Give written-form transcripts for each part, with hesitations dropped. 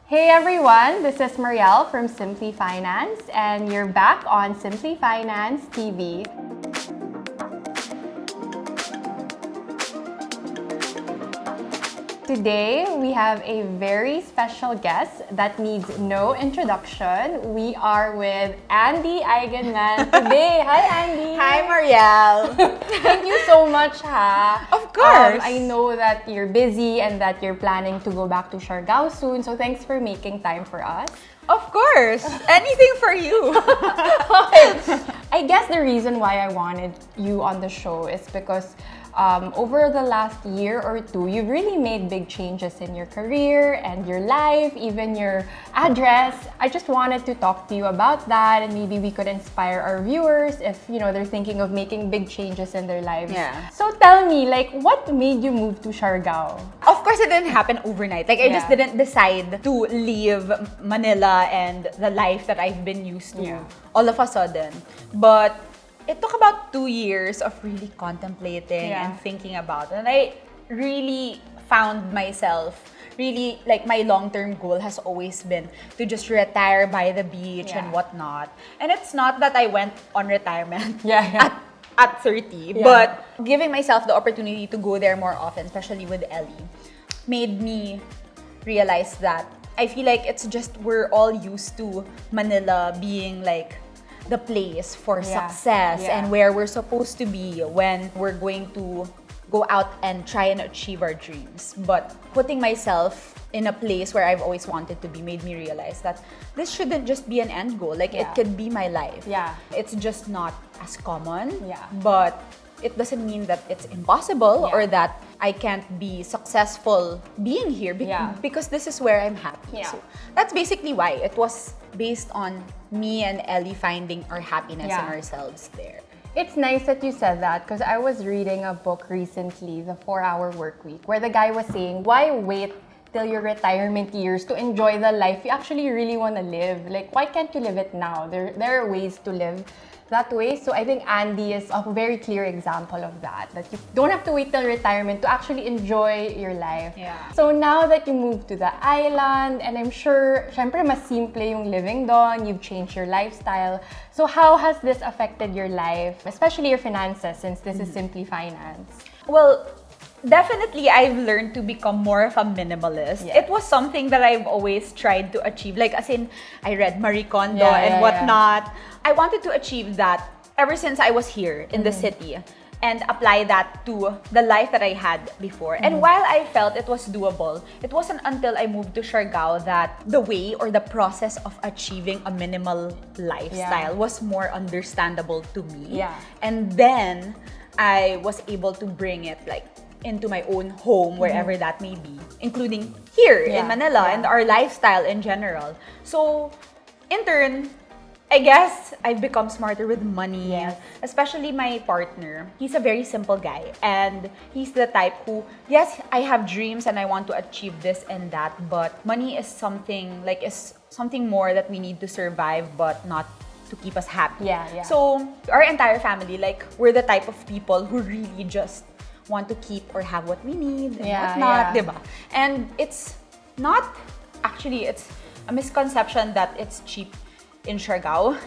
Hey everyone, this is Marielle from Simply Finance, and you're back on Simply Finance TV. Today, we have a very special guest that needs no introduction. We are with Andi Eigenmann today. Hi, Andi. Hi, Marielle. Thank you so much, ha. Of course. I know that you're busy and that you're planning to go back to Siargao soon, so thanks for making time for us. Of course. Anything for you. I guess the reason why I wanted you on the show is because over the last year or two, you've really made big changes in your career and your life, even your address. I just wanted to talk to you about that, and maybe we could inspire our viewers if, they're thinking of making big changes in their lives. Yeah. So tell me, what made you move to Siargao? Of course, it didn't happen overnight. I just didn't decide to leave Manila and the life that I've been used to all of a sudden. But it took about 2 years of really contemplating and thinking about it. And I really found myself really, my long-term goal has always been to just retire by the beach and whatnot. And it's not that I went on retirement at 30, but giving myself the opportunity to go there more often, especially with Ellie, made me realize that I feel like it's just we're all used to Manila being the place for success and where we're supposed to be when we're going to go out and try and achieve our dreams. But putting myself in a place where I've always wanted to be made me realize that this shouldn't just be an end goal. It could be my life. Yeah. It's just not as common. Yeah. But it doesn't mean that it's impossible or that I can't be successful being here because this is where I'm happy. Yeah. So that's basically why it was based on me and Ellie finding our happiness in ourselves there. It's nice that you said that because I was reading a book recently, The 4-Hour Workweek, where the guy was saying, why wait till your retirement years to enjoy the life you actually really want to live? Why can't you live it now? There are ways to live that way. So I think Andi is a very clear example of that you don't have to wait till retirement to actually enjoy your life. Yeah. So now that you moved to the island, and I'm sure, syempre mas simple yung living doon, you've changed your lifestyle. So how has this affected your life, especially your finances, since this is Simply Finance? Well, definitely, I've learned to become more of a minimalist. It was something that I've always tried to achieve. As in, I read Marie Kondo and whatnot. I wanted to achieve that ever since I was here in the city and apply that to the life that I had before. And while I felt it was doable, it wasn't until I moved to Siargao that the way or the process of achieving a minimal lifestyle was more understandable to me. Yeah. And then I was able to bring it into my own home, wherever that may be, including here in Manila and our lifestyle in general. So, in turn, I guess I've become smarter with money, especially my partner. He's a very simple guy, and he's the type who, yes, I have dreams and I want to achieve this and that, but money is something more that we need to survive, but not to keep us happy. So, our entire family, we're the type of people who really just want to keep or have what we need and whatnot, diba? And it's not, actually, it's a misconception that it's cheap in Siargao.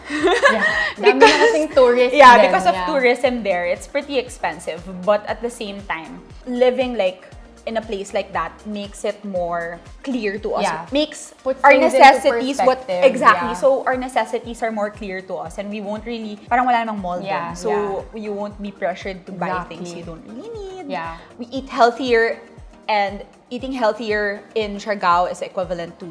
Because of tourism there, it's pretty expensive. But at the same time, living in a place like that makes it more clear to us. Makes puts our things into necessities perspective. So our necessities are more clear to us, and we won't really parang wala namang mall dun. So you won't be pressured to buy things you don't really need. We eat healthier, and eating healthier in Siargao is equivalent to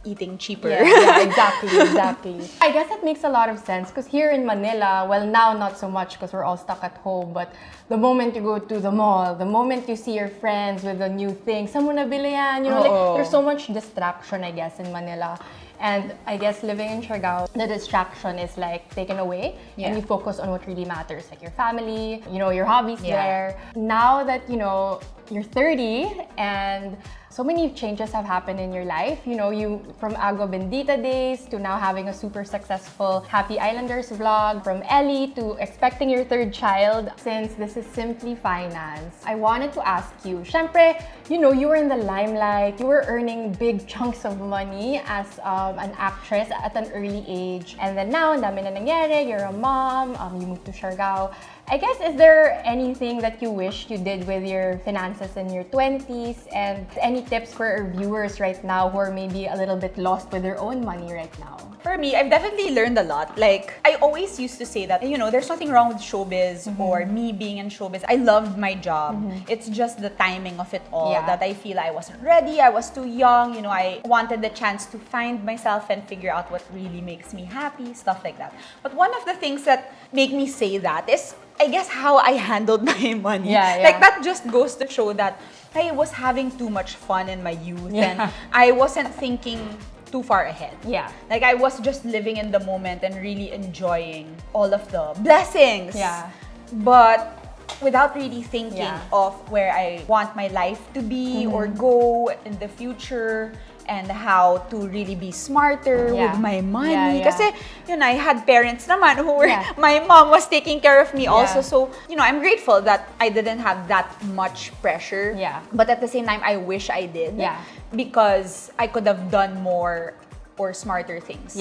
eating cheaper. Exactly. I guess that makes a lot of sense because here in Manila, well, now not so much because we're all stuck at home, but the moment you go to the mall, the moment you see your friends with a new thing, someone nabili yan, there's so much distraction, I guess, in Manila. And I guess living in Siargao, the distraction is taken away and you focus on what really matters, your family, your hobbies there. Now that, you're 30 and so many changes have happened in your life. You know, you from Agua Bendita days to now having a super successful Happy Islanders vlog, from Ellie to expecting your third child. Since this is Simply Finance, I wanted to ask you, syempre, you know, you were in the limelight, you were earning big chunks of money as an actress at an early age. And then now, ang dami na nangyari, you're a mom, you moved to Siargao. I guess, is there anything that you wish you did with your finances in your 20s? And any tips for our viewers right now who are maybe a little bit lost with their own money right now? For me, I've definitely learned a lot. Like, I always used to say that, you know, there's nothing wrong with showbiz or me being in showbiz. I loved my job. It's just the timing of it all that I feel I wasn't ready, I was too young, you know, I wanted the chance to find myself and figure out what really makes me happy, stuff like that. But one of the things that make me say that is, I guess, how I handled my money. Like, that just goes to show that I was having too much fun in my youth and I wasn't thinking too far ahead. Like, I was just living in the moment and really enjoying all of the blessings. But without really thinking of where I want my life to be or go in the future, and how to really be smarter with my money. Kasi, you know, I had parents naman who were, my mom was taking care of me also. So, you know, I'm grateful that I didn't have that much pressure. But at the same time, I wish I did. Because I could have done more or smarter things.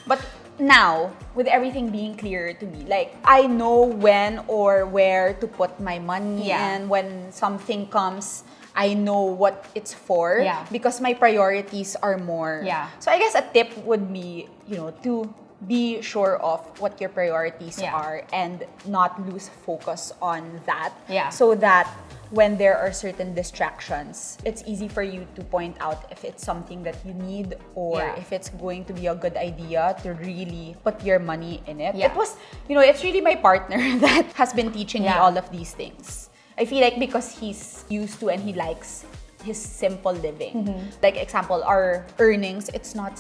But now, with everything being clearer to me, like, I know when or where to put my money, and when something comes, I know what it's for because my priorities are more. So I guess a tip would be, you know, to be sure of what your priorities are and not lose focus on that. So that when there are certain distractions, it's easy for you to point out if it's something that you need or if it's going to be a good idea to really put your money in it. It was, you know, it's really my partner that has been teaching me all of these things. I feel like because he's used to and he likes his simple living. Like, example, our earnings, it's not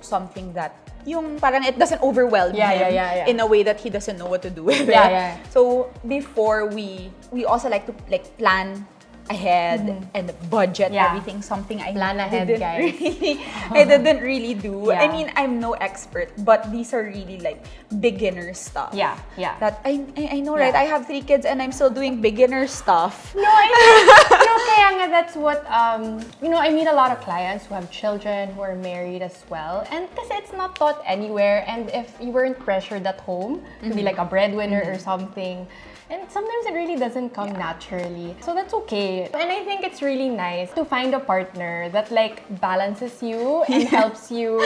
something that yung parang it doesn't overwhelm him in a way that he doesn't know what to do with it. So before we also like to plan ahead and budget everything, something I plan ahead, guys. I didn't really do. I mean, I'm no expert, but these are really like beginner stuff. That I know, right? I have 3 kids and I'm still doing beginner stuff. No, you know, kaya nga that's what, you know, I meet a lot of clients who have children, who are married as well. And kasi it's not taught anywhere. And if you weren't pressured at home to be like a breadwinner or something, and sometimes it really doesn't come naturally. So that's okay. And I think it's really nice to find a partner that like balances you and helps you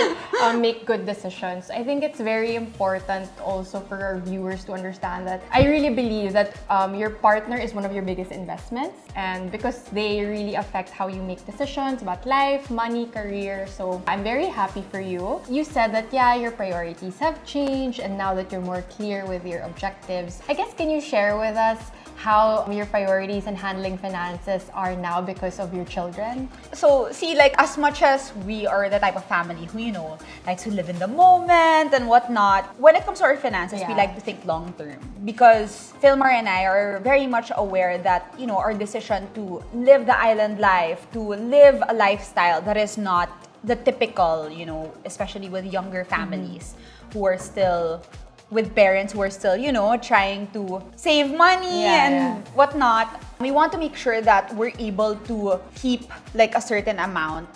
make good decisions. I think it's very important also for our viewers to understand that I really believe that your partner is one of your biggest investments, and because they really affect how you make decisions about life, money, career. So I'm very happy for you. You said that your priorities have changed and now that you're more clear with your objectives. I guess, can you share with us how your priorities and handling finances are now because of your children? So, see, like, as much as we are the type of family who, you know, likes to live in the moment and whatnot, when it comes to our finances, we like to think long term. Because Filmar and I are very much aware that, you know, our decision to live the island life, to live a lifestyle that is not the typical, you know, especially with younger families who are still with parents who are still, you know, trying to save money and whatnot. We want to make sure that we're able to keep like a certain amount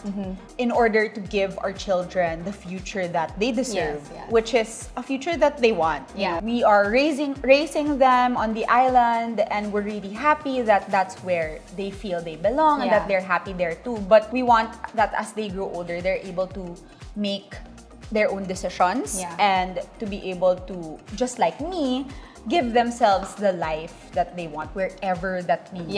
in order to give our children the future that they deserve, which is a future that they want. We are raising them on the island, and we're really happy that that's where they feel they belong and that they're happy there too. But we want that as they grow older, they're able to make their own decisions and to be able to, just like me, give themselves the life that they want wherever that may be.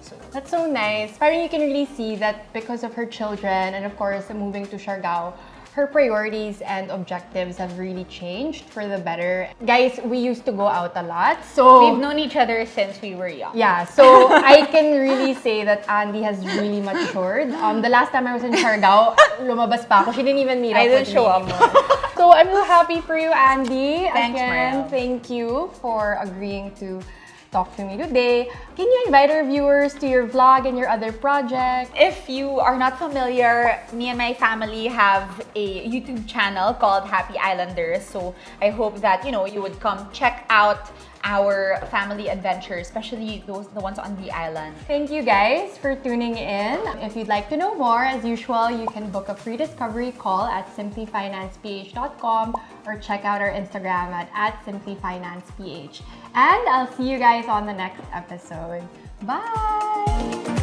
So that's so nice. Parang you can really see that because of her children and of course moving to Siargao, her priorities and objectives have really changed for the better. Guys, we used to go out a lot, so we've known each other since we were young. So I can really say that Andi has really matured. The last time I was in Siargao, lumabas pa ako. She didn't even meet up with me. I didn't show up. So I'm so happy for you, Andi. Thanks, again, Mariel. Thank you for agreeing to talk to me today. Can you invite our viewers to your vlog and your other projects? If you are not familiar, me and my family have a YouTube channel called Happy Islanders. So I hope that, you would come check out our family adventures, especially the ones on the island. Thank you guys for tuning in. If you'd like to know more, as usual, you can book a free discovery call at simplyfinanceph.com or check out our Instagram at simplyfinanceph. And I'll see you guys on the next episode. Bye!